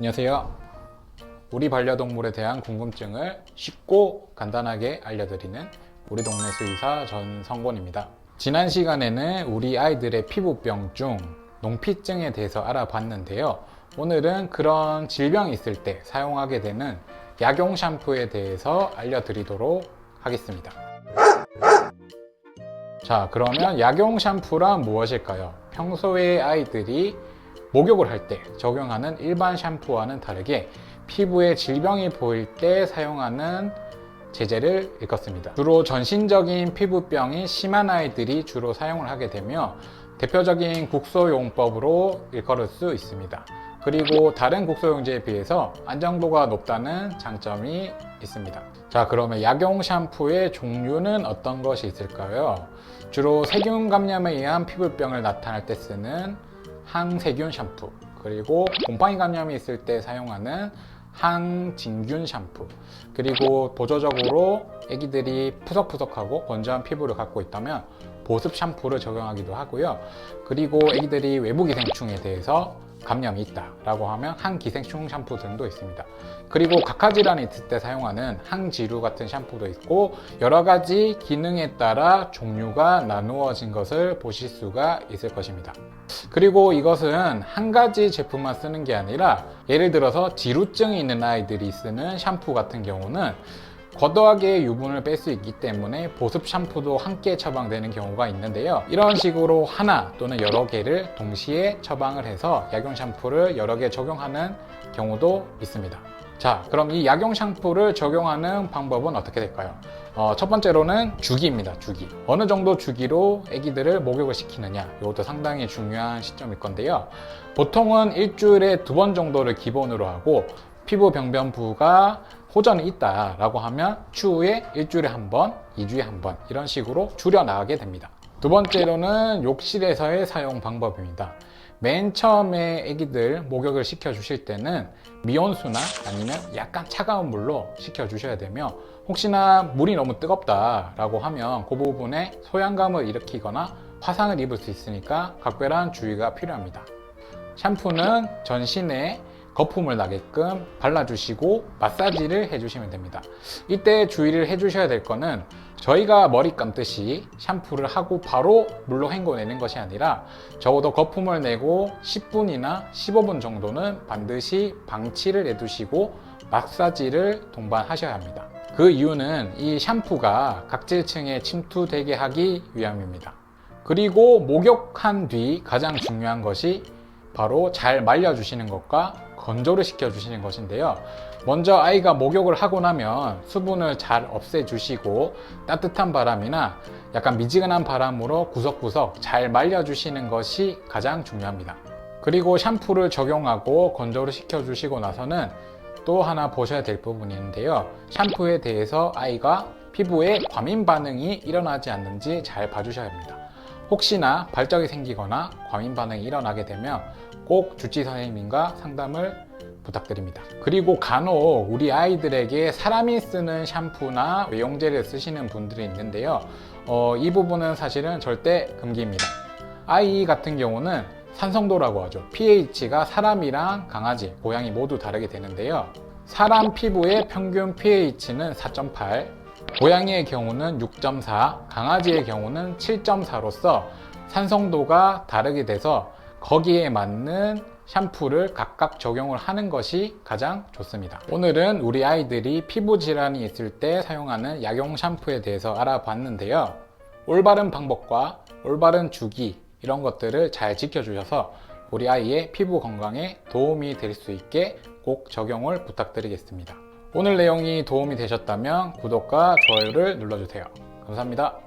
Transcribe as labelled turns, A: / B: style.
A: 안녕하세요. 우리 반려동물에 대한 궁금증을 쉽고 간단하게 알려드리는 우리 동네 수의사 전성곤입니다. 지난 시간에는 우리 아이들의 피부병 중 농피증에 대해서 알아봤는데요. 오늘은 그런 질병이 있을 때 사용하게 되는 약용 샴푸에 대해서 알려드리도록 하겠습니다. 자, 그러면 약용 샴푸란 무엇일까요? 평소에 아이들이 목욕을 할 때 적용하는 일반 샴푸와는 다르게 피부에 질병이 보일 때 사용하는 제재를 일컫습니다. 주로 전신적인 피부병이 심한 아이들이 주로 사용을 하게 되며 대표적인 국소용법으로 일컬을 수 있습니다. 그리고 다른 국소용제에 비해서 안정도가 높다는 장점이 있습니다. 자, 그러면 약용 샴푸의 종류는 어떤 것이 있을까요? 주로 세균 감염에 의한 피부병을 나타날 때 쓰는 항세균 샴푸, 그리고 곰팡이 감염이 있을 때 사용하는 항진균 샴푸, 그리고 보조적으로 아기들이 푸석푸석하고 건조한 피부를 갖고 있다면 보습 샴푸를 적용하기도 하고요. 그리고 아기들이 외부기생충에 대해서 감염이 있다라고 하면 항기생충 샴푸 등도 있습니다. 그리고 각화질환이 있을 때 사용하는 항지루 같은 샴푸도 있고 여러 가지 기능에 따라 종류가 나누어진 것을 보실 수가 있을 것입니다. 그리고 이것은 한 가지 제품만 쓰는 게 아니라 예를 들어서 지루증이 있는 아이들이 쓰는 샴푸 같은 경우는 과도하게 유분을 뺄 수 있기 때문에 보습 샴푸도 함께 처방되는 경우가 있는데요. 이런 식으로 하나 또는 여러 개를 동시에 처방을 해서 약용 샴푸를 여러 개 적용하는 경우도 있습니다. 자, 그럼 이 약용 샴푸를 적용하는 방법은 어떻게 될까요? 첫 번째로는 주기입니다. 주기. 어느 정도 주기로 아기들을 목욕을 시키느냐, 이것도 상당히 중요한 시점일 건데요. 보통은 일주일에 2번 정도를 기본으로 하고 피부 병변부가 호전이 있다라고 하면 추후에 일주일에 한 번, 2주에 한 번 이런 식으로 줄여나가게 됩니다. 두 번째로는 욕실에서의 사용 방법입니다. 맨 처음에 아기들 목욕을 시켜주실 때는 미온수나 아니면 약간 차가운 물로 시켜주셔야 되며 혹시나 물이 너무 뜨겁다라고 하면 그 부분에 소양감을 일으키거나 화상을 입을 수 있으니까 각별한 주의가 필요합니다. 샴푸는 전신에 거품을 나게끔 발라주시고 마사지를 해주시면 됩니다. 이때 주의를 해주셔야 될 거는 저희가 머리 감듯이 샴푸를 하고 바로 물로 헹궈내는 것이 아니라 적어도 거품을 내고 10분이나 15분 정도는 반드시 방치를 해두시고 마사지를 동반하셔야 합니다. 그 이유는 이 샴푸가 각질층에 침투되게 하기 위함입니다. 그리고 목욕한 뒤 가장 중요한 것이 바로 잘 말려주시는 것과 건조를 시켜주시는 것인데요. 먼저 아이가 목욕을 하고 나면 수분을 잘 없애주시고 따뜻한 바람이나 약간 미지근한 바람으로 구석구석 잘 말려주시는 것이 가장 중요합니다. 그리고 샴푸를 적용하고 건조를 시켜주시고 나서는 또 하나 보셔야 될 부분이 있는데요. 샴푸에 대해서 아이가 피부에 과민 반응이 일어나지 않는지 잘 봐주셔야 합니다. 혹시나 발작이 생기거나 과민 반응이 일어나게 되면 꼭 주치 선생님과 상담을 부탁드립니다. 그리고 간혹 우리 아이들에게 사람이 쓰는 샴푸나 외용제를 쓰시는 분들이 있는데요. 이 부분은 사실은 절대 금기입니다. 아이 같은 경우는 산성도라고 하죠. pH가 사람이랑 강아지, 고양이 모두 다르게 되는데요. 사람 피부의 평균 pH는 4.8, 고양이의 경우는 6.4, 강아지의 경우는 7.4로서 산성도가 다르게 돼서 거기에 맞는 샴푸를 각각 적용을 하는 것이 가장 좋습니다. 오늘은 우리 아이들이 피부 질환이 있을 때 사용하는 약용 샴푸에 대해서 알아봤는데요. 올바른 방법과 올바른 주기 이런 것들을 잘 지켜주셔서 우리 아이의 피부 건강에 도움이 될 수 있게 꼭 적용을 부탁드리겠습니다. 오늘 내용이 도움이 되셨다면 구독과 좋아요를 눌러주세요. 감사합니다.